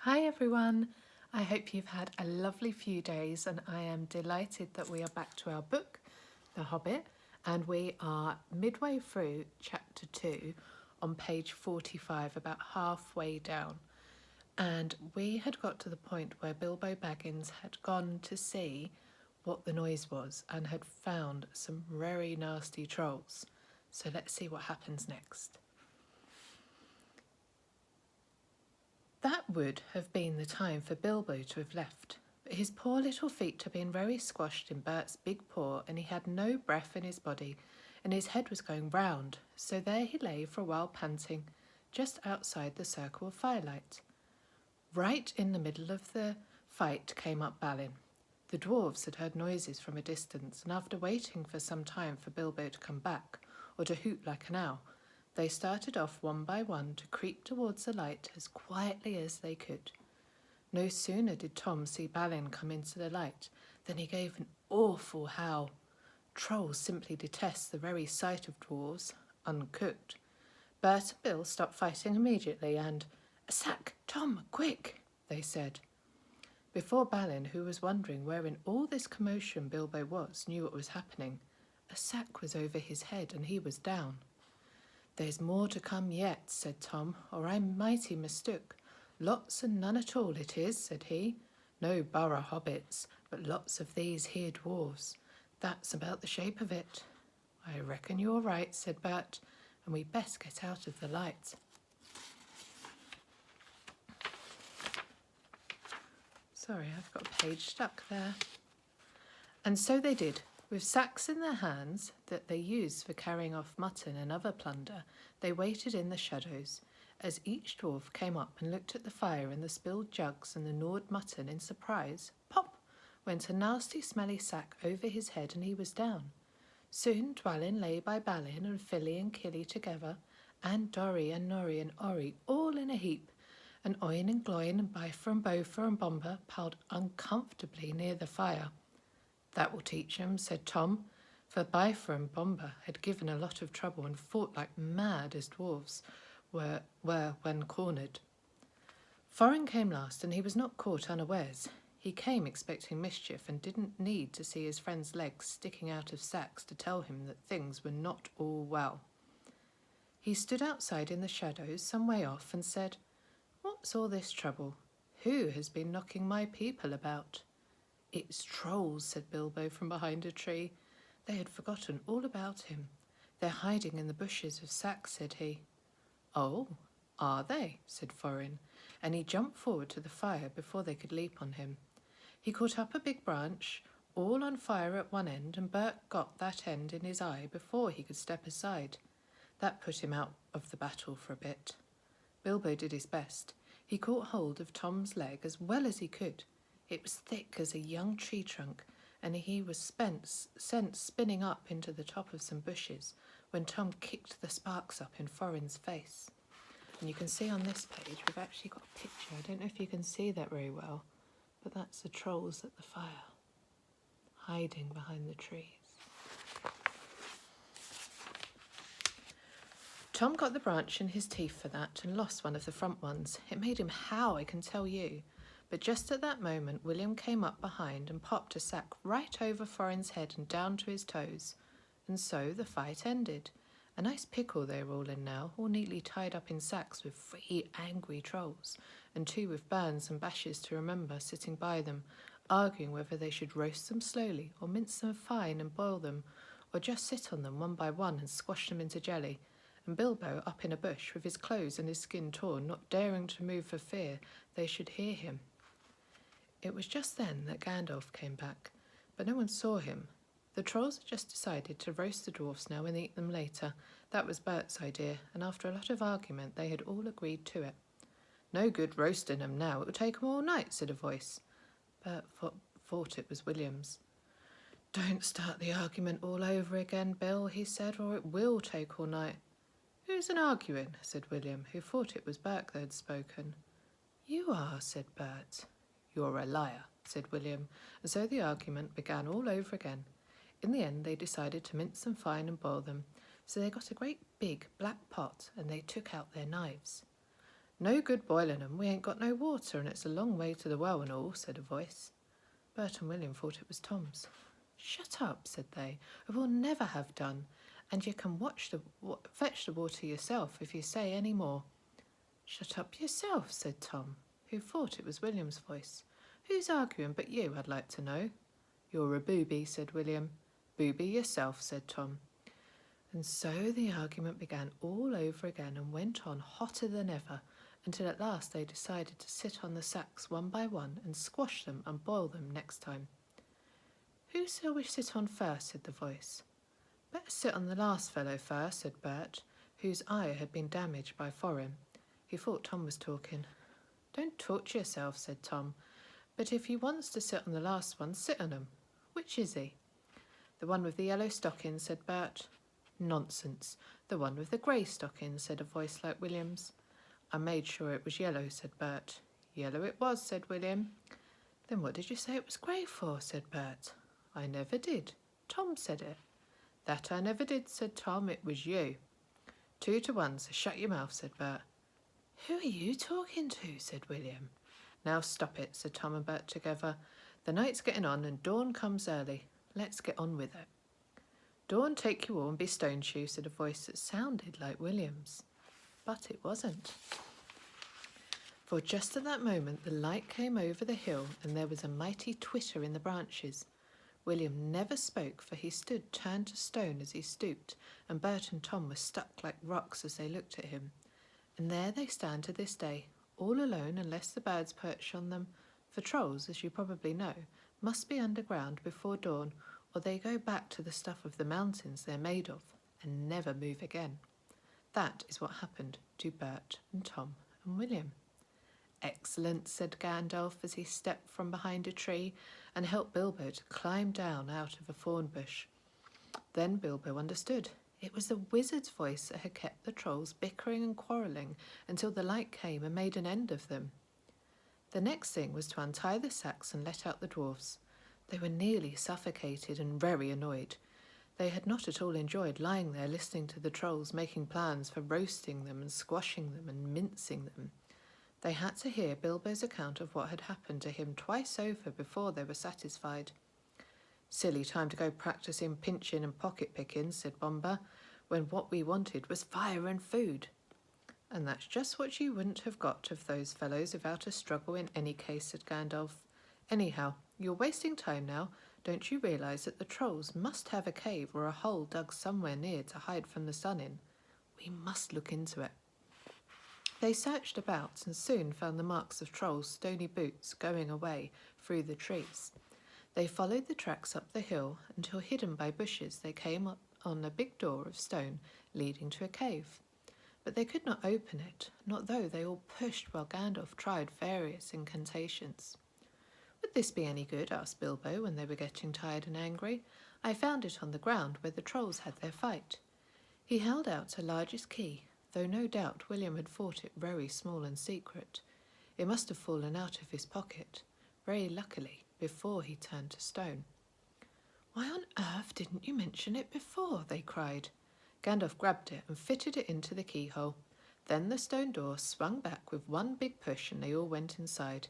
Hi everyone, I hope you've had a lovely few days and I am delighted that we are back to our book, The Hobbit, and we are midway through chapter 2 on page 45, about halfway down. And we had got to the point where Bilbo Baggins had gone to see what the noise was and had found some very nasty trolls. So let's see what happens next. That would have been the time for Bilbo to have left, but his poor little feet had been very squashed in Bert's big paw, and he had no breath in his body, and his head was going round, so there he lay for a while panting, just outside the circle of firelight. Right in the middle of the fight came up Balin. The dwarves had heard noises from a distance, and after waiting for some time for Bilbo to come back, or to hoot like an owl, they started off one by one to creep towards the light as quietly as they could. No sooner did Tom see Balin come into the light than he gave an awful howl. Trolls simply detest the very sight of dwarves, uncooked. Bert and Bill stopped fighting immediately and, "A sack, Tom, quick," they said. Before Balin, who was wondering where in all this commotion Bilbo was, knew what was happening, a sack was over his head and he was down. "There's more to come yet," said Tom, "or I'm mighty mistook. Lots and none at all it is," said he. "No borough hobbits, but lots of these here dwarves. That's about the shape of it." "I reckon you're right," said Bert, "and we best get out of the light." Sorry, I've got a page stuck there. And so they did. With sacks in their hands that they used for carrying off mutton and other plunder, they waited in the shadows. As each dwarf came up and looked at the fire and the spilled jugs and the gnawed mutton in surprise, pop went a nasty smelly sack over his head and he was down. Soon Dwalin lay by Balin and Filly and Killy together, and Dorry and Norry and Orry all in a heap, and Oin and Gloin and Bifur and Bofur and Bomber piled uncomfortably near the fire. "That will teach 'em," said Tom, for Bifur and Bomber had given a lot of trouble and fought like mad as dwarves were when cornered. Thorin came last, and he was not caught unawares. He came expecting mischief and didn't need to see his friend's legs sticking out of sacks to tell him that things were not all well. He stood outside in the shadows some way off and said, "What's all this trouble? Who has been knocking my people about?" "It's trolls," said Bilbo from behind a tree. They had forgotten all about him. "They're hiding in the bushes of sacks," said he. "Oh, are they?" said Thorin, and he jumped forward to the fire before they could leap on him. He caught up a big branch, all on fire at one end, and Bert got that end in his eye before he could step aside. That put him out of the battle for a bit. Bilbo did his best. He caught hold of Tom's leg as well as he could. It was thick as a young tree trunk, and he was sent spinning up into the top of some bushes when Tom kicked the sparks up in Thorin's face. And you can see on this page, we've actually got a picture. I don't know if you can see that very well, but that's the trolls at the fire, hiding behind the trees. Tom got the branch in his teeth for that and lost one of the front ones. It made him howl, I can tell you. But just at that moment, William came up behind and popped a sack right over Thorin's head and down to his toes. And so the fight ended. A nice pickle they were all in now, all neatly tied up in sacks with 3 angry trolls, and 2 with burns and bashes to remember sitting by them, arguing whether they should roast them slowly or mince them fine and boil them, or just sit on them one by one and squash them into jelly, and Bilbo up in a bush with his clothes and his skin torn, not daring to move for fear they should hear him. It was just then that Gandalf came back, but no one saw him. The trolls had just decided to roast the dwarfs now and eat them later. That was Bert's idea, and after a lot of argument they had all agreed to it. "No good roasting 'em now, it would take 'em all night," said a voice. Bert thought it was William's. "Don't start the argument all over again, Bill," he said, "or it will take all night." "Who's an arguing?" said William, who thought it was Bert that had spoken. "You are," said Bert. "You're a liar," said William, and so the argument began all over again. In the end they decided to mince them fine and boil them, so they got a great big black pot and they took out their knives. No good boiling 'em. We ain't got no water, and it's a long way to the well and all, said a voice. Bert and William thought it was Tom's. Shut up, said they, or we'll never have done, and you can fetch the water yourself if you say any more. Shut up yourself, said Tom, who thought it was William's voice. Who's arguing but you, I'd like to know? You're a booby, said William. Booby yourself, said Tom. And so the argument began all over again and went on hotter than ever, until at last they decided to sit on the sacks one by one and squash them and boil them next time. Who shall we sit on first, said the voice. Better sit on the last fellow first, said Bert, whose eye had been damaged by foreign. He thought Tom was talking. Don't torture yourself, said Tom, but if he wants to sit on the last one, sit on him. Which is he? The one with the yellow stockings, said Bert. Nonsense. The one with the grey stockings, said a voice like William's. I made sure it was yellow, said Bert. Yellow it was, said William. Then what did you say it was grey for, said Bert. I never did. Tom said it. That I never did, said Tom. It was you. 2-1, so shut your mouth, said Bert. Who are you talking to, said William. Now stop it, said Tom and Bert together. The night's getting on and dawn comes early. Let's get on with it. Dawn take you all and be stoned you, said a voice that sounded like William's. But it wasn't. For just at that moment the light came over the hill and there was a mighty twitter in the branches. William never spoke, for he stood turned to stone as he stooped, and Bert and Tom were stuck like rocks as they looked at him. And there they stand to this day, all alone unless the birds perch on them, for trolls, as you probably know, must be underground before dawn, or they go back to the stuff of the mountains they're made of, and never move again. That is what happened to Bert and Tom and William. Excellent, said Gandalf as he stepped from behind a tree and helped Bilbo to climb down out of a thorn bush. Then Bilbo understood. It was the wizard's voice that had kept the trolls bickering and quarrelling until the light came and made an end of them. The next thing was to untie the sacks and let out the dwarfs. They were nearly suffocated and very annoyed. They had not at all enjoyed lying there listening to the trolls making plans for roasting them and squashing them and mincing them. They had to hear Bilbo's account of what had happened to him twice over before they were satisfied. Silly time to go practising pinching and pocket-picking, said Bomba, when what we wanted was fire and food. And that's just what you wouldn't have got of those fellows without a struggle in any case, said Gandalf. Anyhow, you're wasting time now. Don't you realise that the trolls must have a cave or a hole dug somewhere near to hide from the sun in? We must look into it. They searched about and soon found the marks of trolls' stony boots going away through the trees. They followed the tracks up the hill until, hidden by bushes, they came up on a big door of stone leading to a cave. But they could not open it, not though they all pushed while Gandalf tried various incantations. Would this be any good? Asked Bilbo when they were getting tired and angry. I found it on the ground where the trolls had their fight. He held out a largest key, though no doubt William had thought it very small and secret. It must have fallen out of his pocket, very luckily, before he turned to stone. Why on earth didn't you mention it before? They cried. Gandalf grabbed it and fitted it into the keyhole. Then the stone door swung back with one big push and they all went inside.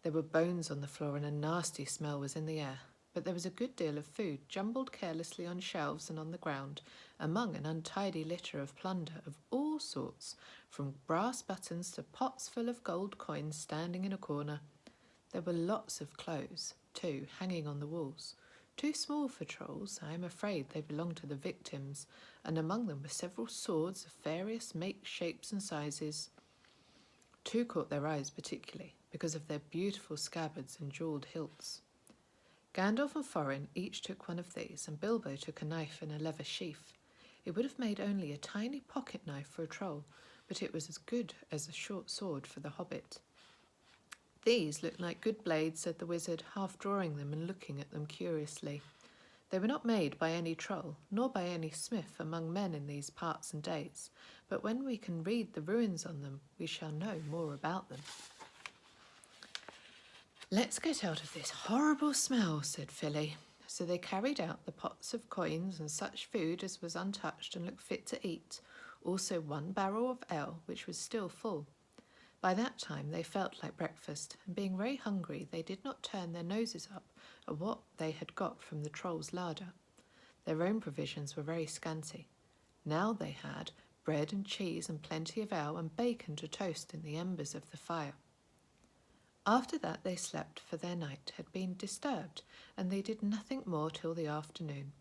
There were bones on the floor and a nasty smell was in the air, but there was a good deal of food jumbled carelessly on shelves and on the ground, among an untidy litter of plunder of all sorts, from brass buttons to pots full of gold coins standing in a corner. There were lots of clothes, too, hanging on the walls. Too small for trolls, I am afraid they belonged to the victims, and among them were several swords of various makes, shapes and sizes. Two caught their eyes particularly, because of their beautiful scabbards and jewelled hilts. Gandalf and Thorin each took one of these, and Bilbo took a knife in a leather sheath. It would have made only a tiny pocket knife for a troll, but it was as good as a short sword for the Hobbit. These looked like good blades, said the wizard, half drawing them and looking at them curiously. They were not made by any troll, nor by any smith among men in these parts and days, but when we can read the ruins on them, we shall know more about them. Let's get out of this horrible smell, said Philly. So they carried out the pots of coins and such food as was untouched and looked fit to eat, also one barrel of ale, which was still full. By that time they felt like breakfast, and being very hungry, they did not turn their noses up at what they had got from the troll's larder. Their own provisions were very scanty. Now they had bread and cheese and plenty of ale and bacon to toast in the embers of the fire. After that they slept, for their night had been disturbed, and they did nothing more till the afternoon.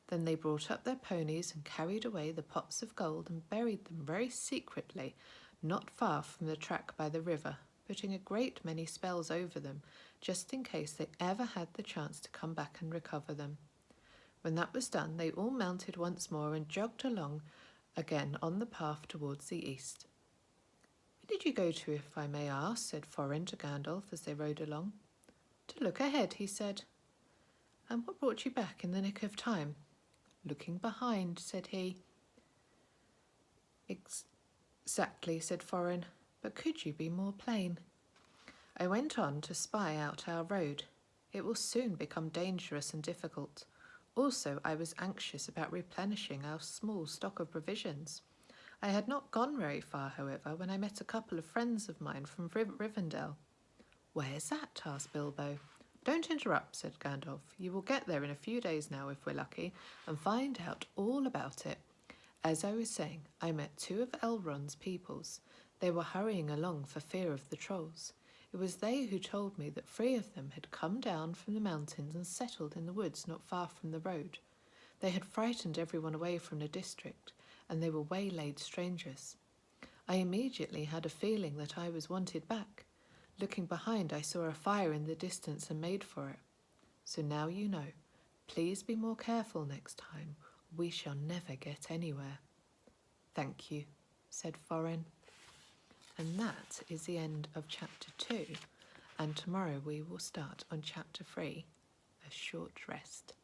Then they brought up their ponies and carried away the pots of gold and buried them very secretly, not far from the track by the river, putting a great many spells over them, just in case they ever had the chance to come back and recover them. When that was done, they all mounted once more and jogged along again on the path towards the east. "Where did you go to, if I may ask?" said Forin to Gandalf as they rode along. "To look ahead," he said. "And what brought you back in the nick of time?" "Looking behind," said he. "Exactly," said Forin, "but could you be more plain?" "I went on to spy out our road. It will soon become dangerous and difficult. Also, I was anxious about replenishing our small stock of provisions. I had not gone very far, however, when I met a couple of friends of mine from Rivendell." "Where's that?" asked Bilbo. "Don't interrupt," said Gandalf. "You will get there in a few days now, if we're lucky, and find out all about it. As I was saying, I met two of Elrond's peoples. They were hurrying along for fear of the trolls. It was they who told me that 3 of them had come down from the mountains and settled in the woods not far from the road. They had frightened everyone away from the district, and they were waylaid strangers. I immediately had a feeling that I was wanted back. Looking behind, I saw a fire in the distance and made for it. So now you know. Please be more careful next time. We shall never get anywhere." "Thank you," said Forin. And that is the end of chapter 2, and tomorrow we will start on chapter 3, A Short Rest.